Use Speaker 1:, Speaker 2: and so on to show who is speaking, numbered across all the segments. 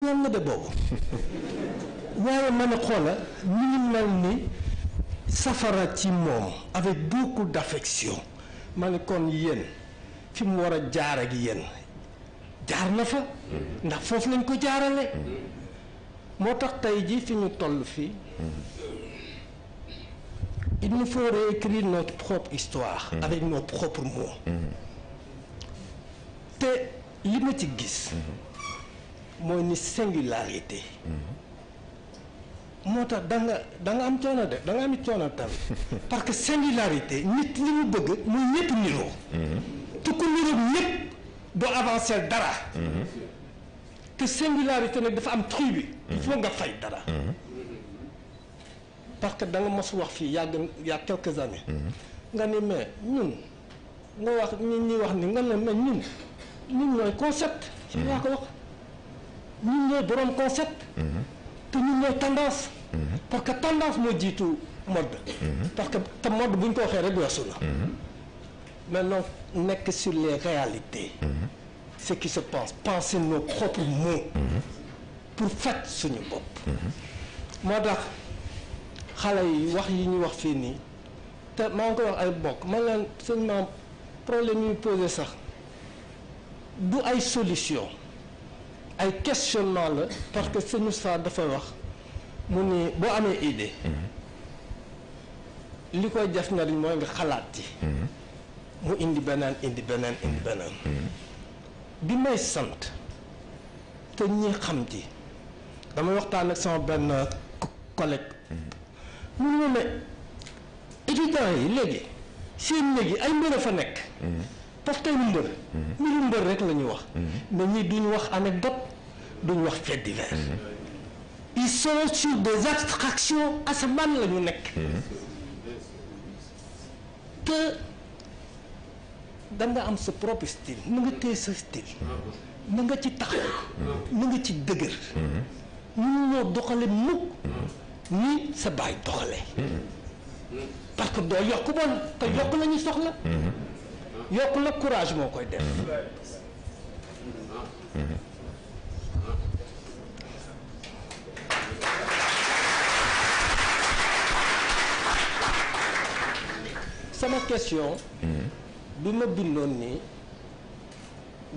Speaker 1: ñoom nga de boobu waaye ma ne xoola ñu ngi mel ni safara ci moom avec beaucoup d'affection ma ne kon yéen fi mu war a jaar ak yéen jaar na fa ndax foofu lañ ko jaarale moo tax tey ji fi ñu toll fii il nous faut réécrire notre propre histoire avec nos propres mots te li ma ci gis mooy ni singularité moo tax da nga am coono de da nga am coono tam parce que singularité nit li mu bëgg muy ñëpp niroo te ku niroo ñëpp doo avancer dara te singularité nag dafa am tribu il faut nga fay dara parce que da nga mos wax fii y'a quelques années nga ni mais ñun nga wax ñi wax ni nga ne mais ñun ñooy concept ci yaa ko wax ñun ñooy borom concept te ñun ñooy tendance parce que tendance moo jiitu mode parce que te mode bu ñu ko waxee rek weesu na maintenant nekk sur les réalités ce qui se passe penser nos propres mots pour faj suñu bopp moo tax xale yi wax yi ñu wax fii nii te maa ngi koy wax ay bokk man leen sëñ maam problème yi posé sax du ay solution ay questionnement la parce que sëñ Moussa dafa wax mu ni boo amee idée li koy def njariñ mooy nga xalaat ci mu indi beneen bi may sant te ñi xam ci damay waxtaan ak sama benn collègue mu ne ma étudiants yi léegi seen léegi ay mbër a fa nekk parce que mbiru mbër rek la ñuy wax mais ñii duñ wax anecdote duñ wax fait divers ils sont sur des abstractions asamaan la ñu nekk te da nga am sa propre style na nga téye sa style na nga ci taxaw na nga ci dëgër ñu ñoo doxale mukk ni sa baay doxale parce que doo yokk bon te yokk la ñu soxla yokk la courage moo koy def sama question bi ma bindoon nii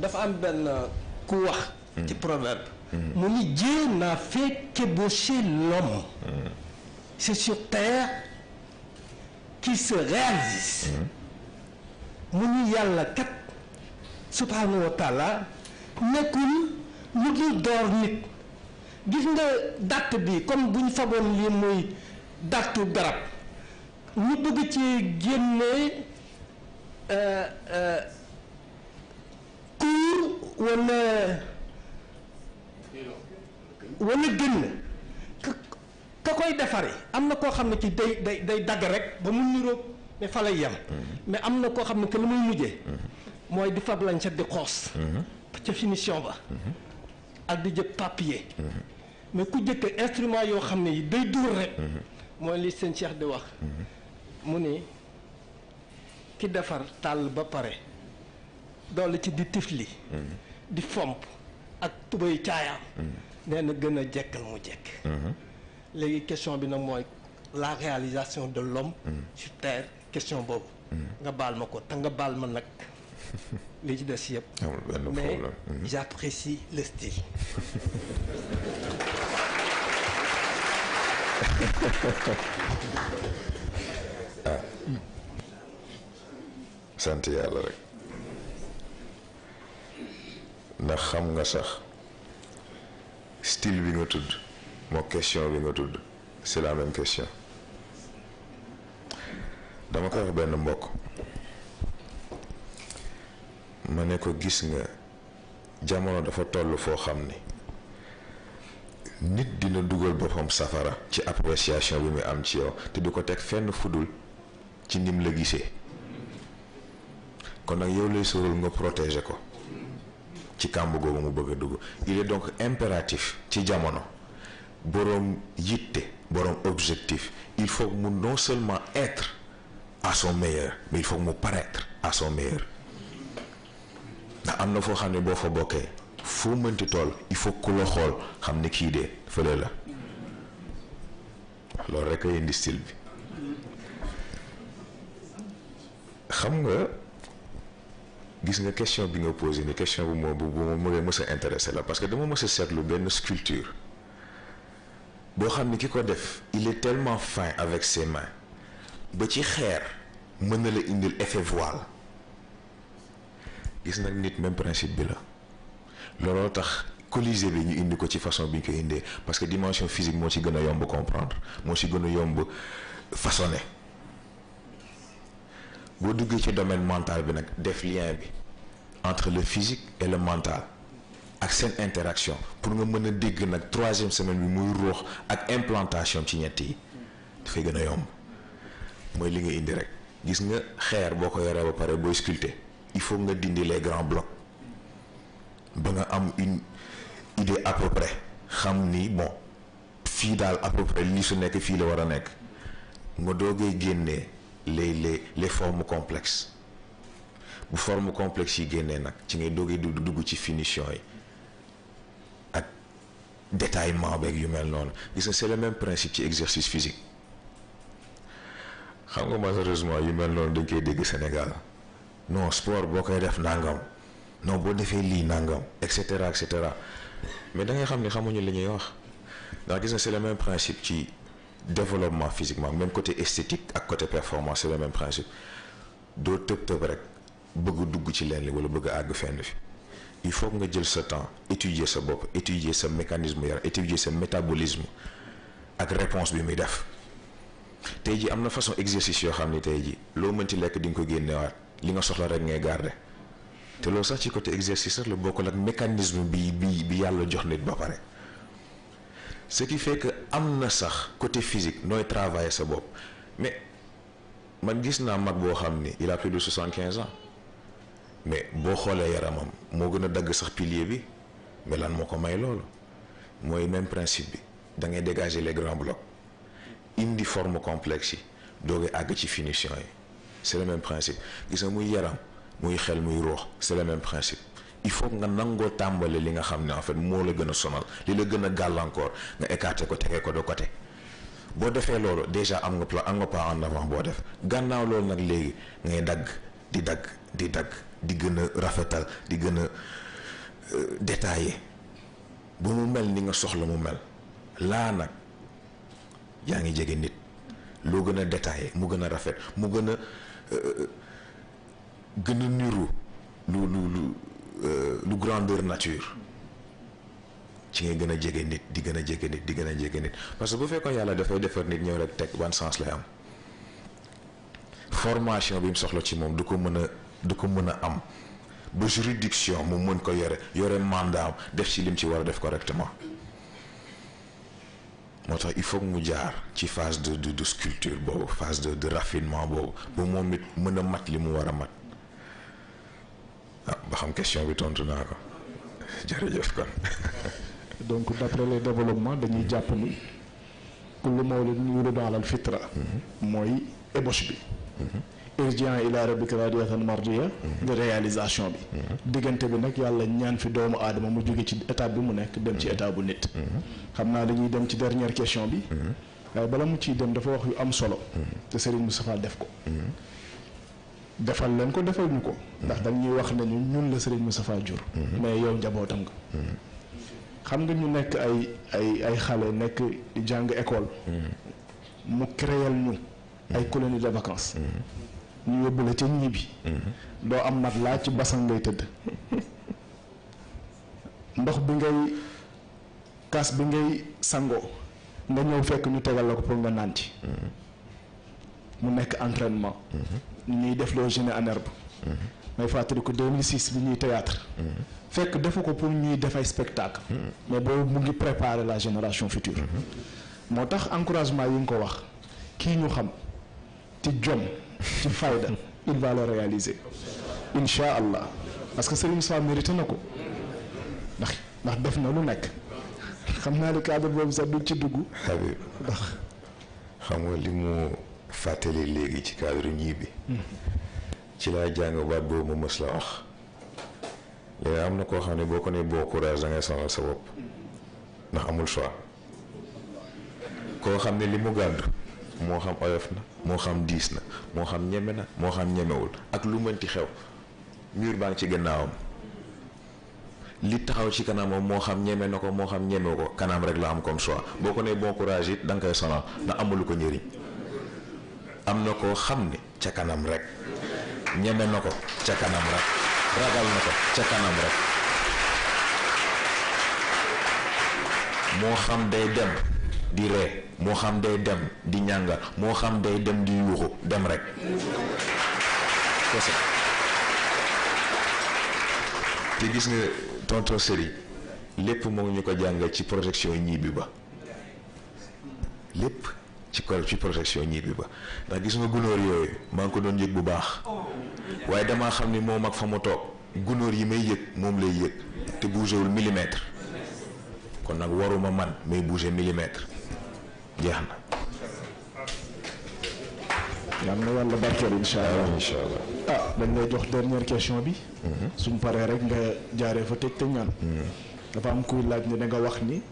Speaker 1: dafa am benn ku wax ci proverbe mu ni Dieu n'a fait qu'ébaucher l'homme c'est sur terre qu'il se réalise mu ni yàlla kat subhanahu wa taala nekkul lu dul door nit gis nga dàtt bi comme bu ñu fagoon lii muy dàttu garab ñu bëgg ci génne kuur wala génn ka koy defaree am na koo xam ne ci day dagg rek ba mu niroog ne fa lay yem mais am na koo xam ne que lu muy mujjee mooy di fab lañ set di xoos ca finition ba ak di jël papier mais ku jëkk instrument yoo xam ne yi day duur rek mooy li seen Cheikh di wax mu ni ki defar tàll ba pare doole ci di tifli di fomp ak tubay caayaam nee na gën a jekkal mu jekk léegi question bi nag mooy la réalisation de l'homme sur terre question boobu nga baal ma ko te nga baal ma nag li ci des yëpp mais j'apprécie le style
Speaker 2: sant yàlla rek ndax xam nga sax style bi nga tudd moo question bi nga tudd c'est la même question dama koy wax benn mbokk ma ne ko gis nga jamono dafa toll foo xam ni nit dina dugal boppam safara ci appréciation bi muy am ci yow te du ko teg fenn fudul ci nim la gisee kon nag yow lay sóoral nga protéger ko ci kàmb googu mu bëgg a dugg il est donc impératif ci jamono boroom yitte boroom objectif il faut mu non seulement être à son meilleur mais il faut mu paraître à son meilleur ndax am na foo xam ne boo fa bokkee foo mënti tool il faut ku la xool xam ne kii de fële la loolu rek a indi style bi. xam nga gis nga question bi nga posé ni question bu ma mës a intéressé la parce que dama mës a seetlu benn sculpture boo xam ne ki ko def il est tellement fin avec ses mains ba ci xeer mën na la indil effet voile. gis nag nit même principe bi la looloo tax Colisée bi ñu indi ko ci façon bi ñu ko indee parce que dimension physique moo ci gën a yomb comprendre moo ci gën a yomb façonné boo duggee ci domaine mental bi nag def lien bi entre le physique et le mental ak seen interaction pour nga mën a dégg nag 3e semaine bi muy ruux ak implantation ci ñett yi dafay gën a yomb mooy li nga indi rek gis nga xeer boo ko yoree ba pare booy sculpter il faut nga dindi les grands blocs ba nga am une idée à peu près xam ni bon fii daal à peu près li su nekk fii la war a nekk nga doogay génnee les formes complexes bu forme complexe yi génnee nag ci ngay doogay dugg ci finition yi ak détaillement beeg yu mel noonu gis nga c'est le même principe ci exercice physique xam nga malheureusement yu mel noonu dañ koy dégg Sénégal. non sport boo koy def nangam non boo defee lii nangam et cetera mais da ngay xam ni xamuñu li ñuy wax ndax gis na c'est le même principe ci développement physiquement même côté esthétique ak côté performance c'est le même principe doo tëb rek bëgg dugg ci leen li wala bëgg a àgg fenn fi il faut nga jël sa temps étudier sa bopp étudier sa mécanisme yaram étudier sa métabolisme ak réponse bi muy def tey ji am na façon exercice yoo xam ni tey ji loo mënti lekk di nga ko génnewaat li nga soxla rek ngay garder te loolu sax ci côté exercice rek la bokkul ak mécanisme bi yàlla jox nit ba pare ce qui fait que am na sax côté physique nooy travailler sa bopp mais man gis naa mag boo xam ni il a plus de 75 ans mais boo xoolee yaramam moo gën a dagg sax pilier bi mais lan moo ko may loolu mooy même principe bi da ngay dégager les grands blocs indi forme complexe yi doogay àgg ci finition yi. c'est le même principe gis nga muy yaram muy xel muy ruux c'est le même principe il faut nga nangoo tàmbale li nga xam ne en fait moo la gën a sonal li la gën a gàllankoor nga écarter ko tegee ko de côté boo defee loolu déjà am nga pas en avant boo def gannaaw loolu nag léegi ngay dagg di gën a rafetal di gën a détaillé ba mu mel ni nga soxla mu mel laa nag yaa ngi jege nit loo gën a détaillé mu gën a rafet mu gën a niru lu grandeur nature ci ngay gën a jege nit di gën a jege nit parce que bu fekkoon yàlla dafay defar nit ñëw rek teg ban sens lay am formation bi mu soxla ci moom du ko mën a am ba juridiction mu mën ko yore mandat def ci lim ci war a def correctement moo tax il faut que mu jaar ci phase de sculpture boobu phase de raffinement boobu ba moom it mën a mat li mu war a mat ba xam question bi tontu naa ko jërëjëf kon.
Speaker 3: donc d'après les développements dañuy jàpp ni kullu mawludin yuladu alal fitra mooy ébauche bi. irji'an ila rabbika radiyatan mardiya de réalisation bi. diggante bi nag yàlla ñaan fi doomu aadama mu jóge ci étape bi mu nekk dem ci étape bu nit. xam naa dañuy dem ci dernière question bi. waaye bala mu ciy dem dafa wax yu am solo. te Serigne Moustapha def ko. defal leen ko defal ñu ko. ndax dañuy wax nañu ñun la Serigne Moustapha jur. mais yow njabootam nga. xam nga ñu nekk ay xale nekk jàng école. mu créel ñu. ay colonie de vacances. ñu yóbbu la ca ñibbi. doo am mat laa ci basan ngay tëdd. ndox bi ngay kaas bi ngay sangoo nga ñëw fekk ñu tegal la ko pour nga naan ci. mu nekk entraînement. ñuy def loo génie en herbe. may fàttali ko 2006 bi ñuy théâtre. fekk defu ko pour ñuy def ay spectacle. mais boobu mu ngi préparer la génération future. moo tax encouragement yi nga ko wax kii ñu xam ci jom ci fayda il va le réaliser incha allah parce que Serigne Moustapha mérité na ko ndax def na lu nekk xam naa ne cadre boobu sax du ci dugg.
Speaker 2: Habib ndax xam nga li mu fàttali léegi ci cadre ñii bi ci laa jàng baat boobu ma mës la wax léegi am na koo xam ne boo ko nee bon courage da ngay sonal sa bopp ndax amul choix koo xam ne li mu gàddu moo xam oyof na moo xam diis na moo xam ñeme na moo xam ñemewul ak lu mënti xew mur baa ngi ci gannaawam li taxaw ci kanamam moo xam ñeme na ko moo xam ñemewu ko kanam rek la am comme choix boo ko nee bon courage it da nga koy sonal ndax amulu ko njëriñ. am na koo xam ne ca kanam rek ñeme na ko ca kanam rek ragal na ko ca kanam rek moo xam day dem di ree moo xam day dem di ñàngal moo xam day dem di yuuxu dem rek te gis nga tonton Serigne lépp moo ngi ñu ko jàngal ci protection ñibbi ba lépp ci protection ñibbi ba ndax gis nga gunóor yooyu maa ngi ko doon yëg bu baax waaye damaa xam ni moom ak fa mu toog gunóor yi may yëg moom lay yëg te bougéwul millimètre kon nag waruma man may bouger millimètre jeex na.
Speaker 3: yal na yàlla barkeel incha allah
Speaker 2: incha allah.
Speaker 3: dañ lay jox dernière question bi. suñ paree rek nga jaaree fa tëj te ñaan. dafa am kuy laaj ne da nga wax ni.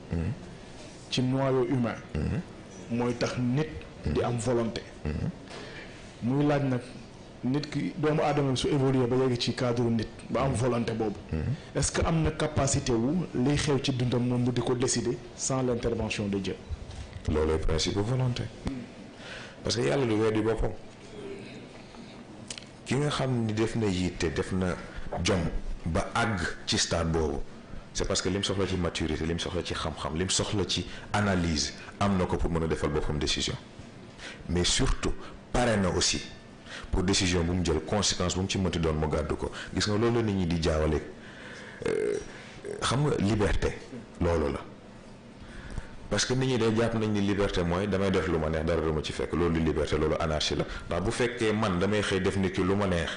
Speaker 3: ci noyau humain. mooy tax nit di am volonté. muy laaj nag nit ki doomu aadama bi su évolué ba yegg ci cadre nit ba am volonté boobu. est-ce que am na capacité wu liy xew ci dundam moom mu di ko décider sans l'intervention de Dieu.
Speaker 2: loolooy principe volonté. parce que yàlla du weddi boppam ki nga xam ni def na yitte def na jom ba àgg ci stade boobu c'est parce que lim soxla ci maturité lim soxla ci xam-xam lim soxla ci analyse am na ko pour mën a defal boppam décision mais surtout pare na aussi pour décision bu mu jël conséquence bu mu ci mënti doon mu gàddu ko gis nga loolu la nit ñi di jaawale xam nga liberté loolu la. parce que nit ñi day jàpp nañ ni liberté mooy damay def lu ma neex dara du ma ci fekk loolu liberté loolu anarchie la ndax bu fekkee man damay xëy def nit ki lu ma neex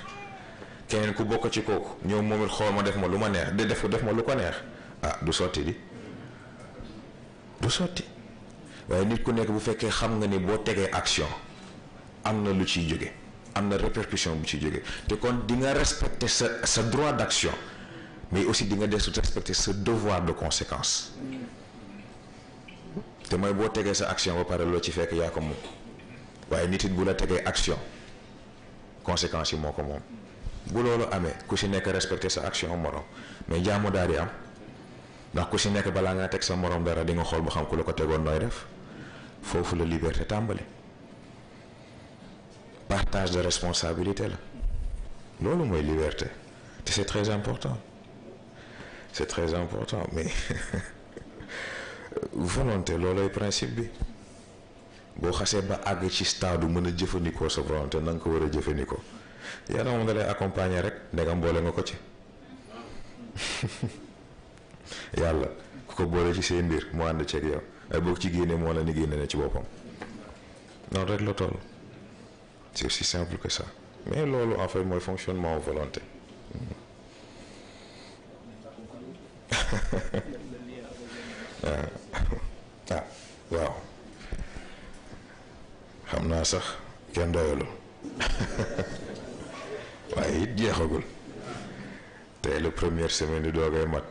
Speaker 2: keneen ku bokk ci kooku ñëw moom it xool ma def ma lu ma neex di def ma lu ko neex du sotti du sotti waaye nit ku nekk bu fekkee xam nga ni boo tegee action am na lu ciy jóge am na répercussion bu ciy jóge te kon di nga respecter sa droit d'action mais aussi di nga des respecter sa devoir de conséquence. te mooy boo tegee sa action ba pare loo ci fekk yaa ko moom waaye nit it bu la tegee action conséquences yi moo ko moom bu loolu amee ku si nekk respecter sa action morom mais jàmm daal di am ndax ku si nekk balaa ngaa teg sa morom dara di nga xool ba xam ku la ko tegoon nooy def foofu la liberté tàmbali partage de responsabilité la loolu mooy liberté te c'est très important mais volonté loolooy principe bi boo xasee ba àgg ci stade mën a jëfandikoo sa volonté na nga ko war a jëfandikoo yàlla moom da lay accompagner rek ndegam boole nga ko ci yàlla ku ko boole ci seen mbir mu ànd ceeg yow ay boog ci génne moo la ni génne na ci boppam noonu rek la toll c'est aussi simple que ça mais loolu en fait mooy fonctionnement volonté. Waaw xam naa sax kenn doyalul waaye it jeexagul tey la première semaine di doogay mat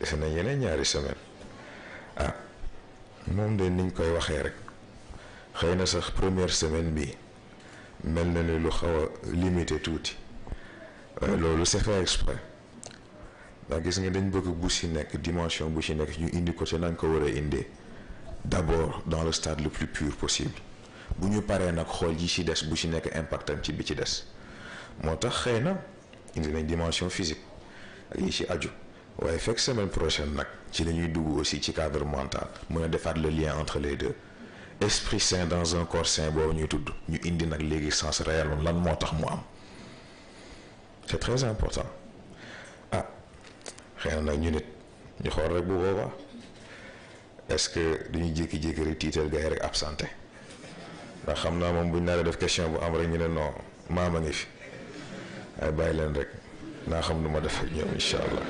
Speaker 2: defe nañ yeneen ñaari semaine moom de niñ koy waxee rek xëy na sax première semaine bi mel na ni lu xaw a limité tuuti waaye loolu c'est fait exprès ndax gis nga dañ bëgg bu ci nekk dimension bu ci nekk ñu indi ko ci nañ ko war a indee d'abord dans le stade le plus pur possible bu ñu paree nag xool yi ci des bu ci nekk impactam ci bi ci des moo tax xëy na indi nañ dimension physique ak yi ci aju waaye fekk semaine prochaine nag ci la ñuy dugg aussi ci cadre mental mën a defaat le lien entre les deux esprit sain dans un corps sain boobu ñuy tudd ñu indi nag léegi sens réel lan moo tax mu am c'est très important xëy na nag ñu nit ñu xool rek bu boobaa est-ce que duñu jékki-jékki rek tiital gars yi rek absenté ndax xam naa moom buñ naa def question bu am rek ñu ne non maama ngi fi ay bàyyi leen rek naa xam nu ma def ak ñoom incha allah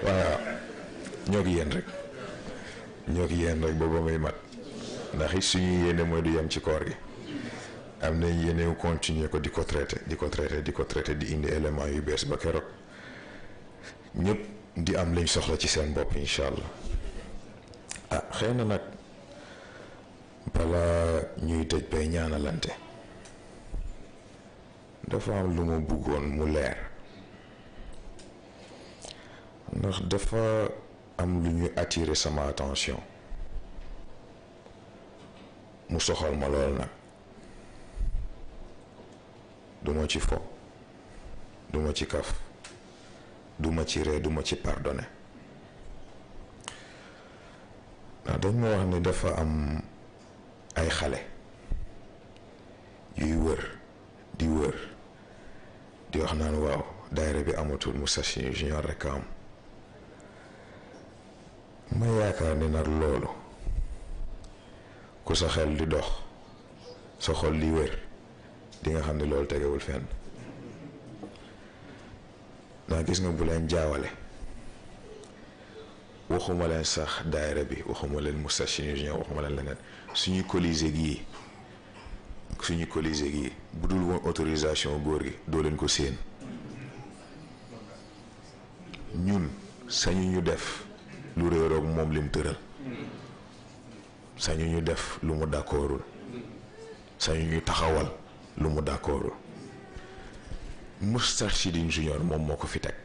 Speaker 2: waaw ñoo ngi yéen rek booba muy mat ndax it suñu yéene mooy du yem ci koor gi am nañ yéene continuer ko di ko traité di indi éléments yu bees ba keroog ñëpp di am liñ soxla ci seen bopp incha allah. ah xëy na nag bala ñuy tëj bay ñaanalante dafa am lu ma bëggoon mu leer ndax dafa am lu ñu attirer sama attention mu soxal ma lool nag duma ci fo duma ci kaf duma ci ree duma ci pardonné ndax dañ ma wax ni dafa am ay xale yuy wër di wax naan waaw daayira bi amatul Moustarchidine Junior rek am ma yaakaar ni nag loolu ku sa xel di dox sa xol di wër di nga xam ne loolu tegewul fenn ndax gis nga bu leen jaawale waxuma leen sax daayira bi waxuma leen Moustarchidine Junior waxuma leen leneen suñu colisée gii bu dul woon autorisation góor gi doo leen ko séen ñun sañu ñu def lu réeroog moom lim tëral sañu ñu def lu mu d'accordul sañu ñu taxawal lu mu d'accordul Moustarchidine Junior moom moo ko fi teg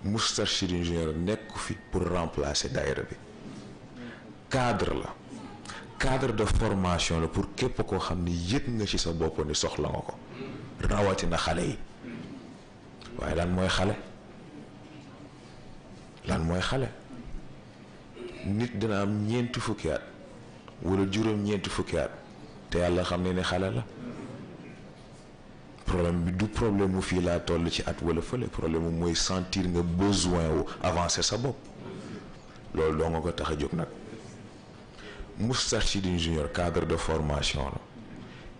Speaker 2: Moustarchidine Junior nekk fi pour remplacer daayira bi cadre de formation la pour képp koo xam ni yëg nga ci sa bopp ni soxla nga ko rawatina xale yi waaye lan mooy xale nit dina am ñeenti fukki at wala juróom-ñeenti fukki at te yàlla xam ne ni xale la problème bi du problème mu fii laa toll ci at wala fële problème mu mooy sentir nga besoin wu avancer sa bopp loolu doo nga ko tax a jóg nag Moustarchidine Junior cadre de formation la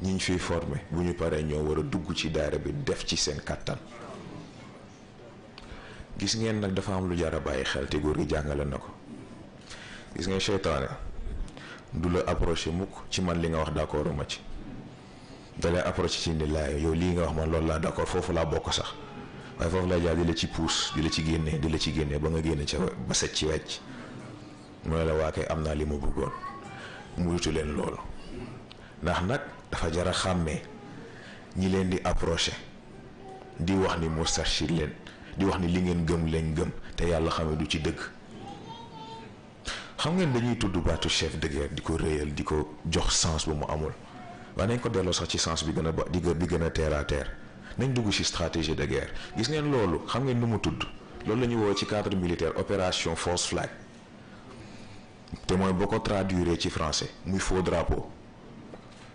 Speaker 2: ñi ñu fiy formé bu ñu paree ñoo war a dugg ci daayira bi def ci seen kattan gis ngeen nag dafa am lu jar a bàyyi xel te góor gi jàngale na ko gis ngeen seytaane du la approché mukk ci man li nga wax d'accord ma ci dalay approché ci ni laay yow lii nga wax man loolu laa d'accord foofu laa bokk sax waaye foofu lay jaar di la ci puus di la ci génnee ba nga génne ca ba set ci wecc mooy la waa kay am naa li ma bëggoon muyutu leen loolu ndax nag dafa jar a xàmmee ñi leen di approché di wax ni Moustarchid leen di wax ni li ngeen gëm leen gëm te yàlla xam ne du ci dëgg xam ngeen dañuy tudd baatu chef de guerre di ko réyal di ko jox sens bu mu amul waaye nañ ko delloo sax ci sens bi gën a terre à terre nañ dugg ci stratégie de guerre gis ngeen loolu xam ngeen nu mu tudd loolu la ñuy woo ci cadre militaire opération false flag te mooy boo ko traduire ci français muy faux drapeau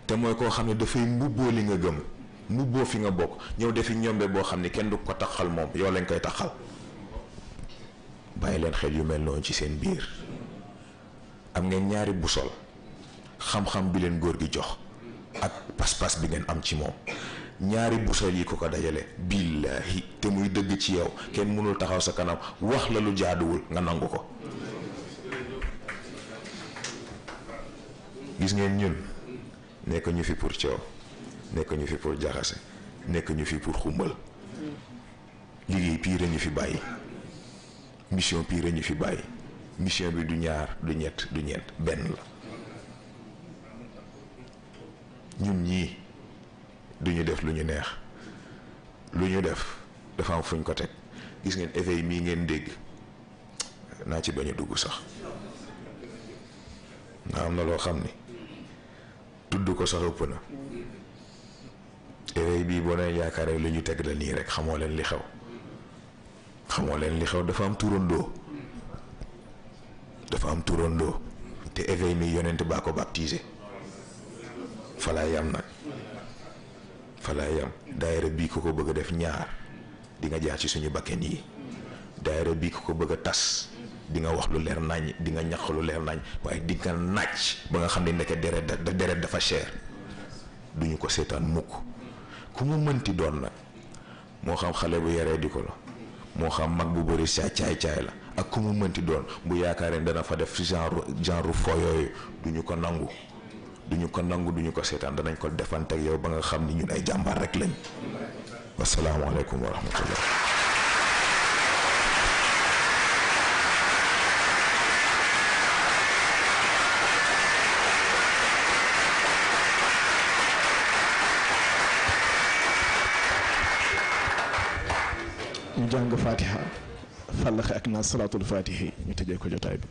Speaker 2: te mooy koo xam ne dafay mbubboo li nga gëm mbubboo fi nga bokk ñëw defi ñombe boo xam ne kenn du ko taxal moom yow lañ koy taxal bàyyi leen xel yu mel noonu ci seen biir am ngeen ñaari busol xam-xam bi leen góor gi jox ak pas-pas bi ngeen am ci moom ñaari busol yi ko dajale billaahi te muy dëgg ci yow kenn mënul taxaw sa kanam wax la lu jaaduwul nga nangu ko gis ngeen ñun nekk ñu fi pour coow nekk ñu fi pour jaxase nekk ñu fi pour xumbal liggéey pire ñu fi bàyyi mission pire ñu fi bàyyi mission bi du ñaar du ñett du ñeent benn la ñun ñii duñu def lu ñu neex lu ñu def dafa am fuñ ko teg gis ngeen éveil mii ngeen dégg naa ci bañ a dugg sax nga am na loo xam ni tudd ko sax ëpp na éveil bii boo nee yaakaaree lu ñu teg la nii rek xamoo leen li xew dafa am turandoo te éveil mi yonent baa ko baptisé falaa yam nag falaa yam daayira bii ko bëgg a def ñaar di nga jaar ci suñu bakken yi daayira bii ko bëgg a tas di nga wax lu leer nañ di nga ñaq lu leer nañ waaye di nga nàcc ba nga xam ne ndeke deret dafa cher duñu ko seetaan mukk ku mu mënti doon nag moo xam xale bu yaree di ko la moo xam mag bu bëri caay-caay la ak ku mu mënti doon bu yaakaaree dana fa def genre fo yooyu duñu ko nangu duñu ko seetaan danañ ko defante ak yow ba nga xam ni ñun ay jàmbaar rek lañ wasalaamaaleykum wa rahmatullah
Speaker 3: ñu jàng fatiha fàllaxe ak naa salaatul fatihi ñu tëjee ko jotaay bi.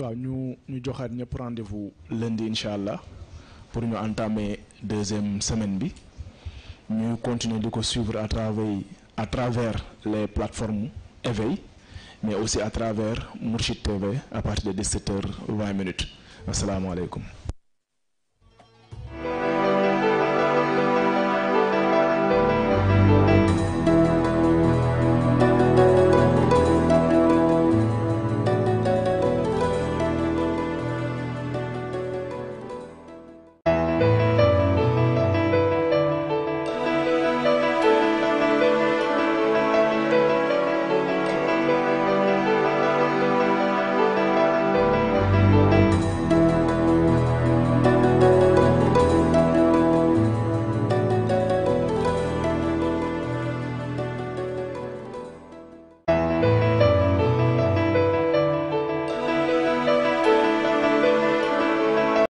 Speaker 3: waaw ñu joxaat ñëpp rendez-vous lundi incha allah pour ñu entamer deuxième semaine bi ñu continuer di ko suivre à travers les plateformes éveil mais aussi à travers Mourchid TV à partir de 17h20 asalaamaaleykum.